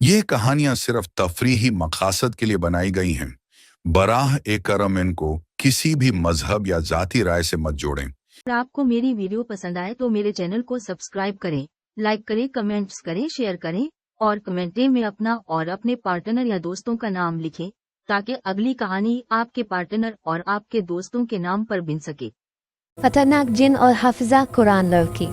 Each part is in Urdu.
یہ کہانیاں صرف تفریحی مقاصد کے لیے بنائی گئی ہیں۔ براہ کرم ان کو کسی بھی مذہب یا ذاتی رائے سے مت جوڑیں۔ اگر آپ کو میری ویڈیو پسند آئے تو میرے چینل کو سبسکرائب کریں، لائک کریں، کمنٹس کریں، شیئر کریں اور کمنٹے میں اپنا اور اپنے پارٹنر یا دوستوں کا نام لکھیں تاکہ اگلی کہانی آپ کے پارٹنر اور آپ کے دوستوں کے نام پر بن سکے۔ خطرناک جن اور حافظہ قرآن لڑکی۔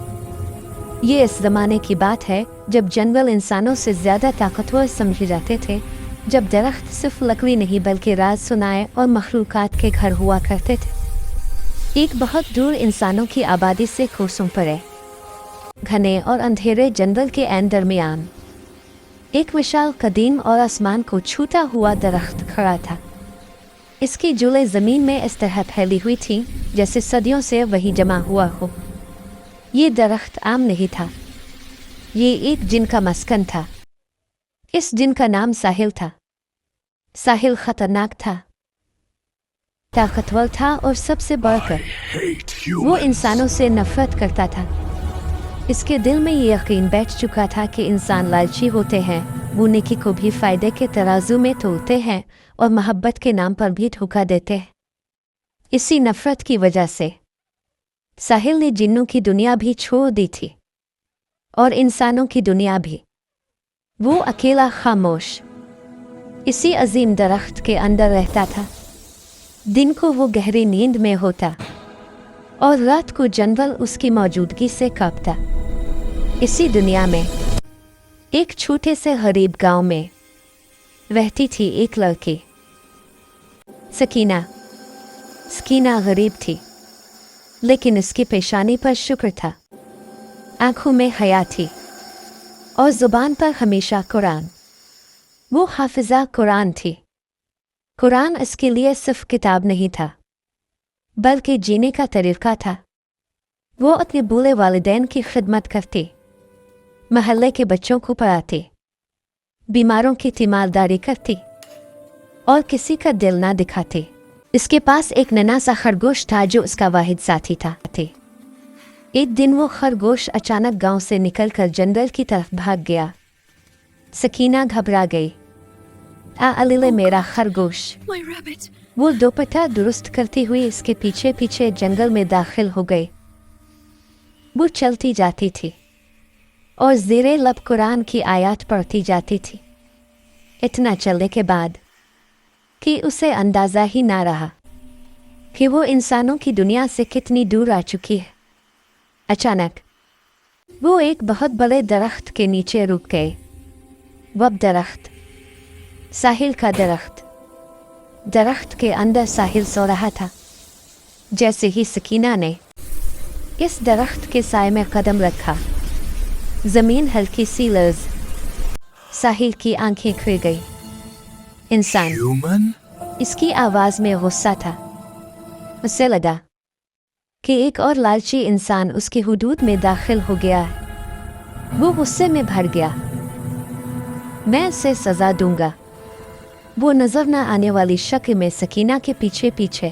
یہ اس زمانے کی بات ہے جب جنگل انسانوں سے زیادہ طاقتور سمجھے جاتے تھے، جب درخت صرف لکڑی نہیں بلکہ راز سنائے اور مخلوقات کے گھر ہوا کرتے تھے۔ ایک بہت دور انسانوں کی آبادی سے کوسوں پرے، گھنے اور اندھیرے جنگل کے عین درمیان، ایک وشال قدیم اور آسمان کو چھوتا ہوا درخت کھڑا تھا۔ اس کی جولیں زمین میں اس طرح پھیلی ہوئی تھیں جیسے صدیوں سے وہی جمع ہوا ہو۔ یہ درخت عام نہیں تھا، یہ ایک جن کا مسکن تھا۔ اس جن کا نام ساحل تھا۔ ساحل خطرناک تھا، طاقتور تھا اور سب سے بڑھ کر وہ انسانوں سے نفرت کرتا تھا۔ اس کے دل میں یہ یقین بیٹھ چکا تھا کہ انسان لالچی ہوتے ہیں، وہ نیکی کو بھی فائدے کے ترازو میں تولتے ہیں اور محبت کے نام پر بھی دھوکہ دیتے ہیں۔ اسی نفرت کی وجہ سے ساحل نے جنوں کی دنیا بھی چھوڑ دی تھی اور انسانوں کی دنیا بھی۔ وہ اکیلا خاموش اسی عظیم درخت کے اندر رہتا تھا۔ دن کو وہ گہری نیند میں ہوتا اور رات کو جنگل اس کی موجودگی سے کانپتا۔ اسی دنیا میں ایک چھوٹے سے غریب گاؤں میں رہتی تھی ایک لڑکی، سکینہ غریب تھی لیکن اس کی پیشانی پر شکر تھا، آنکھوں میں حیا تھی اور زبان پر ہمیشہ قرآن۔ وہ حافظہ قرآن تھی۔ قرآن اس کے لیے صرف کتاب نہیں تھا بلکہ جینے کا طریقہ تھا۔ وہ اپنے بوڑھے والدین کی خدمت کرتی، محلے کے بچوں کو پڑھاتی، بیماروں کی تیمارداری کرتی اور کسی کا دل نہ دکھاتی۔ اس کے پاس ایک ننھا سا خرگوش تھا جو اس کا واحد ساتھی تھا۔ ایک دن وہ خرگوش اچانک گاؤں سے نکل کر جنگل کی طرف بھاگ گیا۔ سکینہ گھبرا گئی۔ علیلے میرا خرگوش! وہ دوپٹہ درست کرتی ہوئی اس کے پیچھے پیچھے جنگل میں داخل ہو گئی۔ وہ چلتی جاتی تھی اور زیر لب قرآن کی آیات پڑھتی جاتی تھی، اتنا چلنے کے بعد کہ اسے اندازہ ہی نہ رہا کہ وہ انسانوں کی دنیا سے کتنی دور آ چکی ہے۔ اچانک وہ ایک بہت بڑے درخت کے نیچے رک گئے۔ وہ درخت، ساحل کا درخت کے اندر ساحل سو رہا تھا۔ جیسے ہی سکینہ نے اس درخت کے سائے میں قدم رکھا، زمین ہلکی سی لرز، ساحل کی آنکھیں کھل گئی۔ انسان اس کی آواز میں غصہ تھا۔ اسے لگا کہ ایک اور لالچی انسان اس کی حدود میں داخل ہو گیا ہے۔ وہ غصے میں بھر گیا۔ میں اسے سزا دوں گا۔ وہ نظر نہ آنے والی شکل میں سکینہ کے پیچھے پیچھے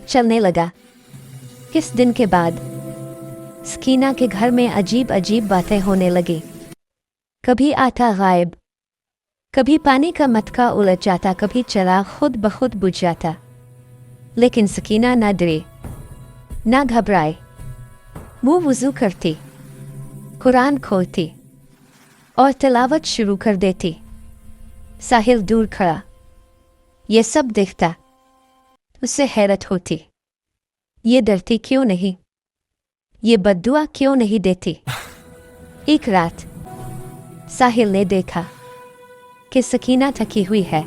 چلنے لگا۔ کچھ دن کے بعد سکینہ کے گھر میں عجیب باتیں ہونے لگی۔ کبھی آٹا غائب، کبھی پانی کا مٹکا الٹ جاتا، کبھی چراغ خود بخود بجھ جاتا۔ لیکن سکینہ نہ ڈری، نہ گھبرائے۔ وہ وضو کرتی، قرآن کھولتی اور تلاوت شروع کر دیتی۔ ساحل دور کھڑا یہ سب دیکھتا، اسے حیرت ہوتی۔ یہ ڈرتی کیوں نہیں؟ یہ بددعا کیوں نہیں دیتی؟ ایک رات ساحل نے دیکھا کہ سکینہ تھکی ہوئی ہے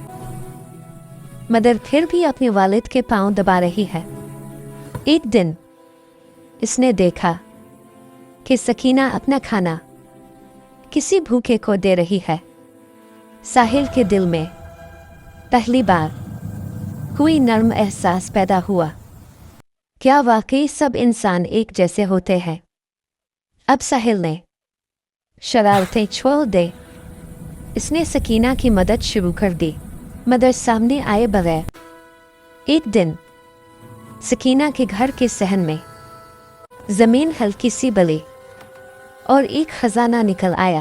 مگر پھر بھی اپنے والد کے پاؤں دبا رہی ہے۔ ایک دن اس نے دیکھا کہ سکینہ اپنا کھانا کسی بھوکے کو دے رہی ہے۔ ساحل کے دل میں پہلی بار کوئی نرم احساس پیدا ہوا۔ کیا واقعی سب انسان ایک جیسے ہوتے ہیں؟ اب ساحل نے شرارتیں چھوڑ دے۔ اس نے سکینہ کی مدد شروع کر دی مگر سامنے آئے بغیر۔ ایک دن سکینہ کے گھر کے صحن میں زمین ہلکی سی بلی اور ایک خزانہ نکل آیا۔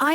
I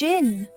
jinn.